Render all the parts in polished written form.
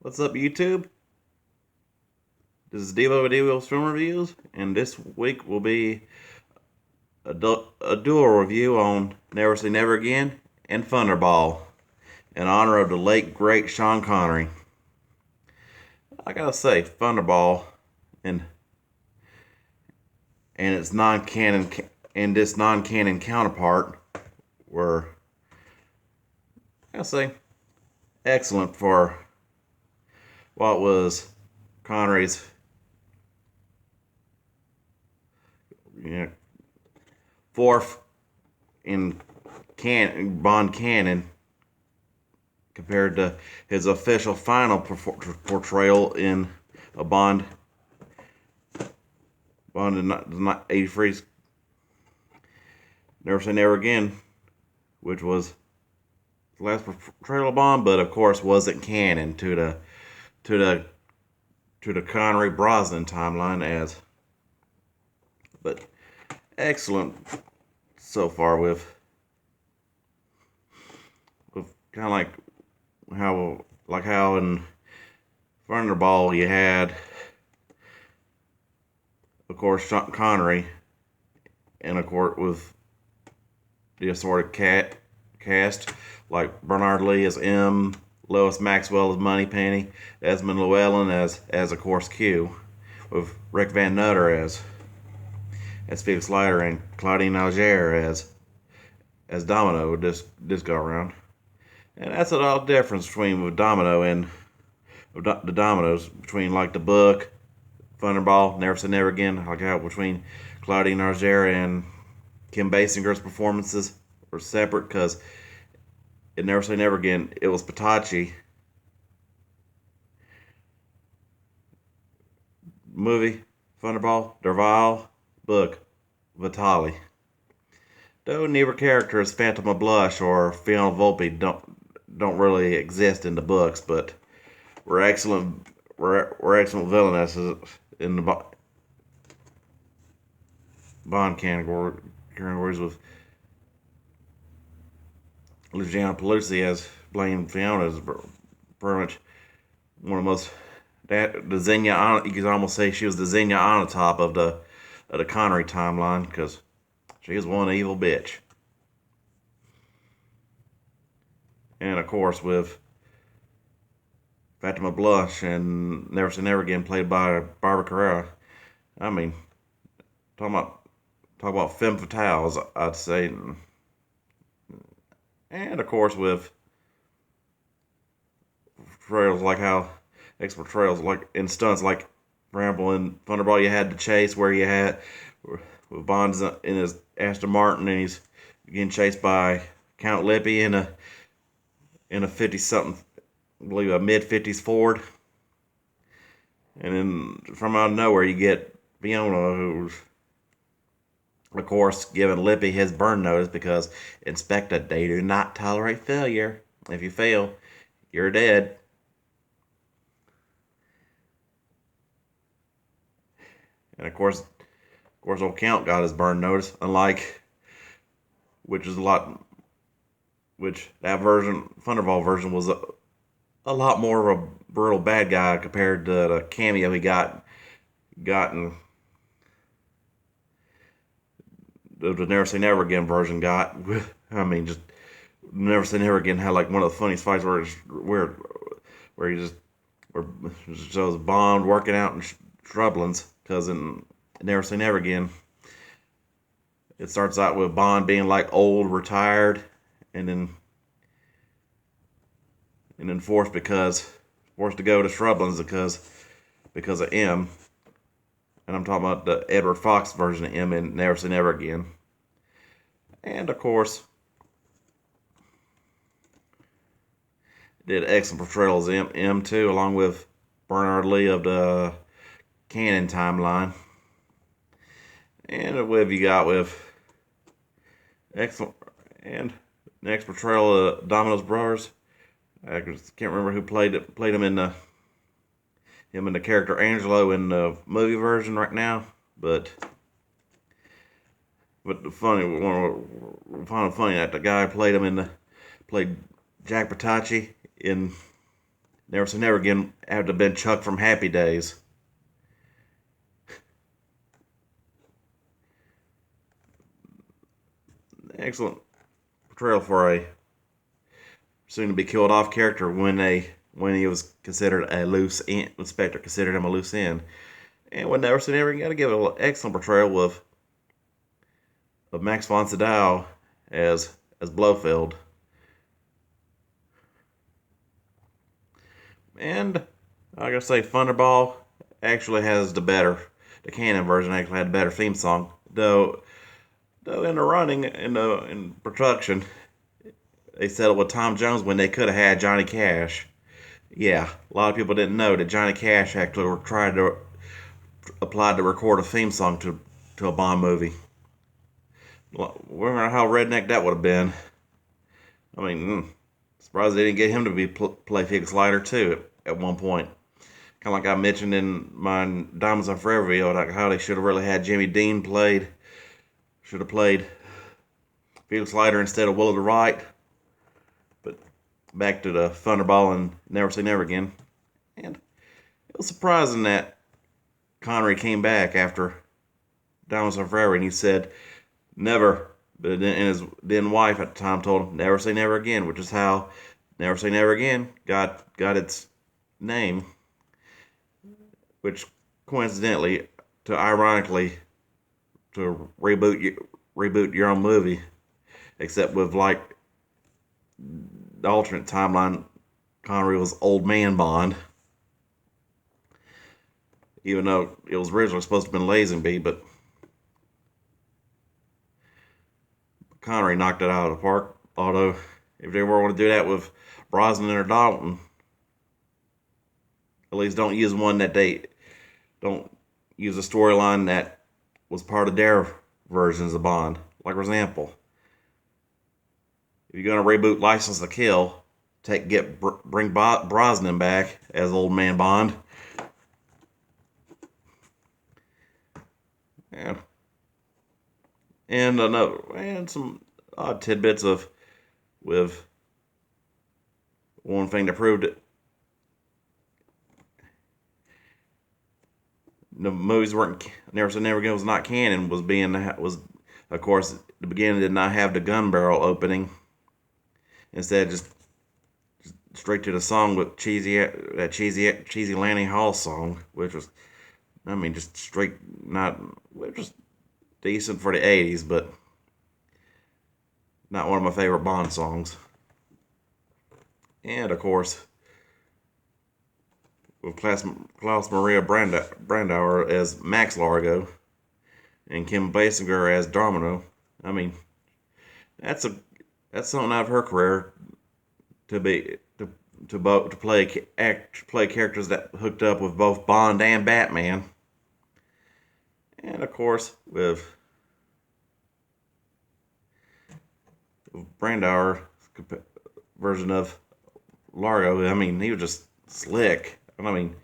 What's up, YouTube? This is Devo with Devo Film Reviews, and this week will be a dual review on Never Say Never Again and Thunderball in honor of the late great Sean Connery. I gotta say, Thunderball and its non-canon and this non-canon counterpart were, I gotta say, excellent for what was Connery's fourth in Bond canon compared to his official final portrayal in a Bond in 83's Never Say Never Again, which was the last portrayal of Bond, but of course wasn't canon to the Connery Brosnan timeline but excellent so far with kind of how in Thunderball you had, of course, Sean Connery, and of course with the assorted cast like Bernard Lee as M, Lois Maxwell as Moneypenny, Esmond Llewellyn as of course Q, with Rick Van Nutter as Felix Leiter and Claudine Auger as Domino this go around. And that's a lot of difference between with Domino and the Dominoes between like the book, Thunderball, Never Say Never Again, like how between Claudine Auger and Kim Basinger's performances were separate, because in Never Say Never Again it was Patachi. Movie, Thunderball, Derval, book, Vitali. Though neither characters, Phantom of Blush or Fiona Volpe, don't really exist in the books, but were excellent villainesses in the Bond categories, with Luciana Paluzzi as playing Fiona is pretty much one of the most, the Xenia, you could almost say she was the Xenia on the top of the Connery timeline, because she is one evil bitch. And of course with Fatima Blush and Never Say Never Again, played by Barbara Carrera. I mean, talk about femme fatales, I'd say. And of course with portrayals like how expert portrayals like in stunts, like for example in Thunderball you had the chase where you had with Bond's in his Aston Martin and he's getting chased by Count Lippy in a 50 something, I believe a mid 50s Ford, and then from out of nowhere you get Fiona, who's of course giving Lippy his burn notice because Inspector, they do not tolerate failure. If you fail, you're dead. And of course old Count got his burn notice, unlike, which is a lot, which that version, Thunderball version, was a lot more of a brutal bad guy compared to the cameo he got in the Never Say Never Again version got. I mean, just Never Say Never Again had like one of the funniest fights where he just shows Bond working out in shrublands, because in Never Say Never Again it starts out with Bond being like old, retired, and then forced to go to shrublands because of M. And I'm talking about the Edward Fox version of M in Never Say Never Again. And of course, did excellent portrayals of M too, along with Bernard Lee of the canon timeline. And what have you got with excellent and next portrayal of Domino's Brothers? I can't remember who played him in the character Angelo in the movie version right now, but the funny that the guy played Jack Patachi in Never Say Never Again had to have been Chuck from Happy Days. Excellent portrayal for a soon to be killed off character when he was considered a loose end. The Spectre considered him a loose end. And with Never Say Never Again, got to give it an excellent portrayal of Max von Sydow as Blofeld. And I gotta say, Thunderball actually has the canon version actually had a better theme song. Though in the running, in production, they settled with Tom Jones when they could have had Johnny Cash. Yeah, a lot of people didn't know that Johnny Cash actually tried to apply to record a theme song to a Bond movie. Wonder how redneck that would have been. I mean, surprised they didn't get him to play Felix Leiter too at one point. Kind of like I mentioned in my Diamonds Are Forever video, like how they should have really had Jimmy Dean should have played Felix Leiter instead of Willard Wright. But back to the Thunderball and Never Say Never Again. And it was surprising that Connery came back after Diamonds Are Forever and he said, never. But then his then wife at the time told him, never say never again, which is how Never Say Never Again got its name. Which coincidentally, ironically, to reboot your own movie, except with like the alternate timeline, Connery was Old Man Bond, even though it was originally supposed to have been Lazenby, but Connery knocked it out of the park. Although, if they ever want to do that with Brosnan or Dalton, at least don't use one that they don't use a storyline that was part of their versions of Bond. Like, for example, if you're going to reboot License to Kill, bring Brosnan back as Old Man Bond. Yeah. And some odd tidbits with one thing that proved it. The movies weren't Never Say Never Again was not canon. Was of course the beginning did not have the gun barrel opening. Instead, just straight to the song with cheesy Lanny Hall song, which was, I mean, just straight which was decent for the '80s, but not one of my favorite Bond songs. And of course, with Klaus Maria Brandauer as Max Largo and Kim Basinger as Domino. I mean, that's something out of her career to play characters that hooked up with both Bond and Batman. And of course, with Brandauer version of Largo, I mean, he was just slick. I mean,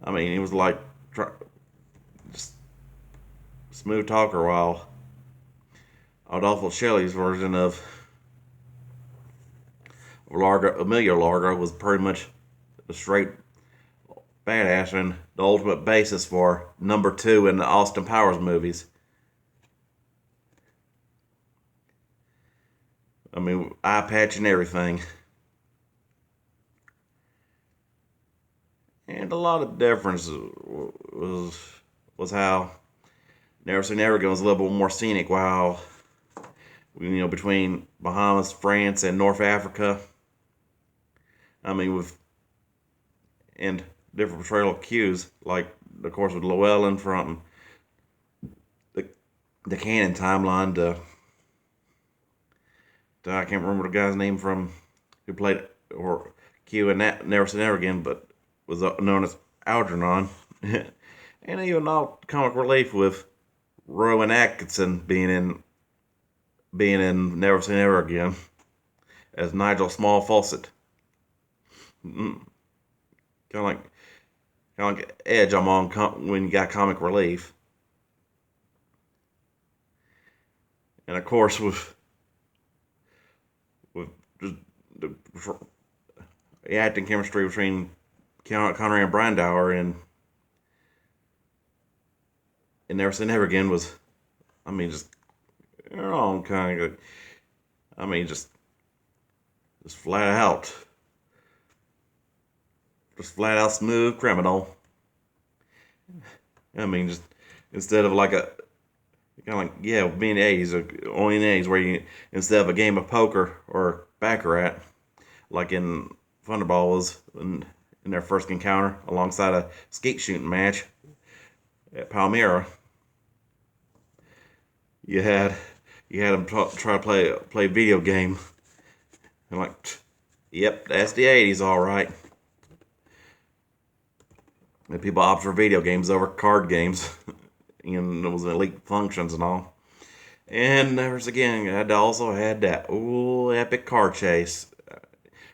he was like just smooth talker, while Adolfo Shelley's version of Emilio Largo, was pretty much a straight badass and the ultimate basis for number 2 in the Austin Powers movies. I mean, eye patch and everything. And a lot of difference was how Never Say Never Again was a little bit more scenic, while between Bahamas, France, and North Africa. I mean, and different portrayal cues, like of course with Llewellyn from the canon timeline to I can't remember the guy's name from who played or Q in that Never Say Never Again, but was known as Algernon. And even all comic relief with Rowan Atkinson being in Never Say Never Again as Nigel Small Fawcett. Kind of like edge I'm on when you got comic relief. And of course with just the acting chemistry between Connery and Brandauer and Never Say Never Again was, I mean, just kind of, I mean, just flat out smooth criminal. I mean, just instead of like a kind of like, yeah, being the 80s, only in the 80s where you, instead of a game of poker or baccarat, like in Thunderball was in their first encounter alongside a skeet shooting match at Palmyra, you had them try to play a video game, and like, yep, that's the 80s, all right. And people opt for video games over card games, and it was elite functions and all. And there's again, I also had that epic car chase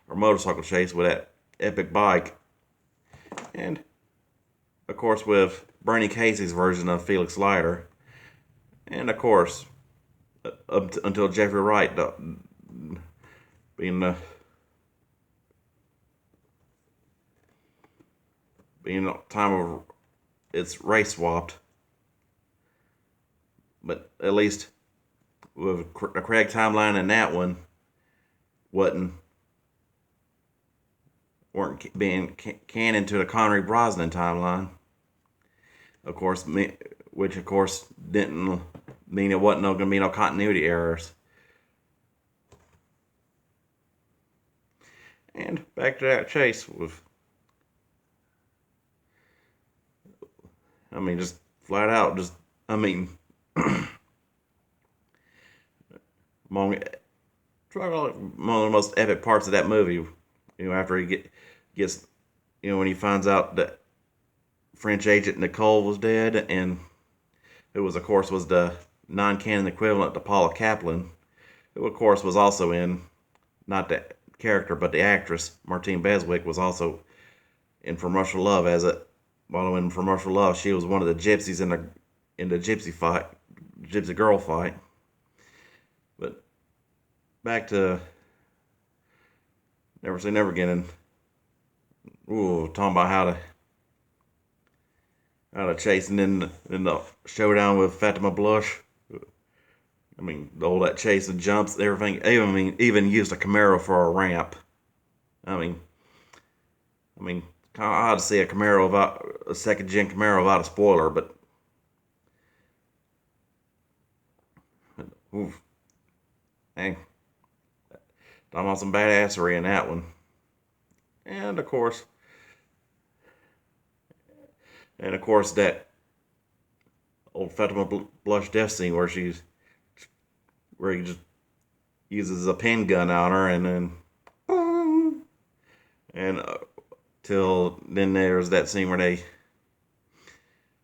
or motorcycle chase with that epic bike, and of course with Bernie Casey's version of Felix Leiter, and of course until Jeffrey Wright being time of it's race swapped, but at least with the Craig timeline in that one weren't being canon to the Connery Brosnan timeline, of course, which of course didn't mean it wasn't going to be no continuity errors. And back to that chase with, I mean, just flat out, just, I mean, among one of the most epic parts of that movie, after he gets, when he finds out that French agent Nicole was dead, and who was, of course, was the non-canon equivalent to Paula Kaplan, who, of course, was also in, not the character, but the actress, Martine Beswick, was also in From Russia with Love while in From Russia with Love, she was one of the gypsies in the gypsy girl fight. But back to Never Say Never Again, and talking about how to chase, and then in the showdown with Fatima Blush. I mean, all that chase and jumps, everything. Even used a Camaro for a ramp. I mean, kind of odd to see a Camaro without a second gen Camaro without a spoiler, but oof, hey, talking about some badassery in that one. And of course, that old Fatima Blush death scene where he just uses a pen gun on her, and then till then there's that scene where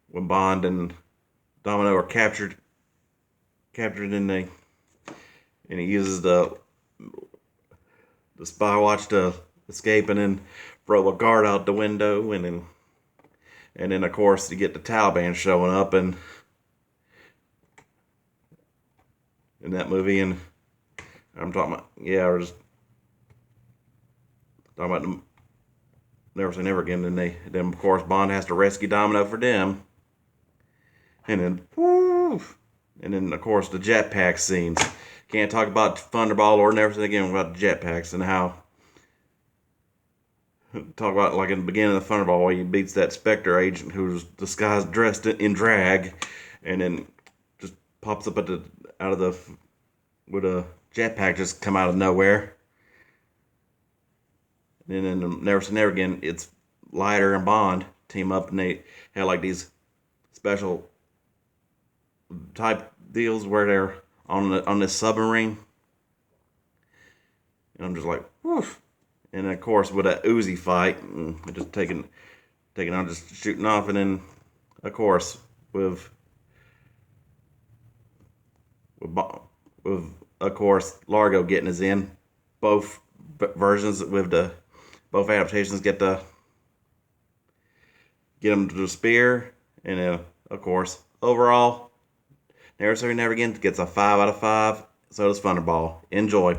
when Bond and Domino are captured, and he uses the spy watch to escape, and then throw a guard out the window, and then of course you get the Taliban showing up in that movie, and I'm talking about, we're just talking about Never Say Never Again. And then of course Bond has to rescue Domino for them, and then of course the jetpack scenes. Can't talk about Thunderball or Never Say Again without the jetpacks, and how talk about like in the beginning of the Thunderball where he beats that Spectre agent who's disguised dressed in drag, and then just pops up with a jetpack just come out of nowhere. And then in Never Say Never Again, it's Leiter and Bond team up, and they have like these special type deals where they're on this submarine, and I'm just like, woof. And of course with a Uzi fight, and just taking on, just shooting off, and then of course with of course Largo getting us in. Both versions with both adaptations get them to the spear, and of course overall Never Say Never Again gets a 5 out of 5. So does Thunderball. Enjoy.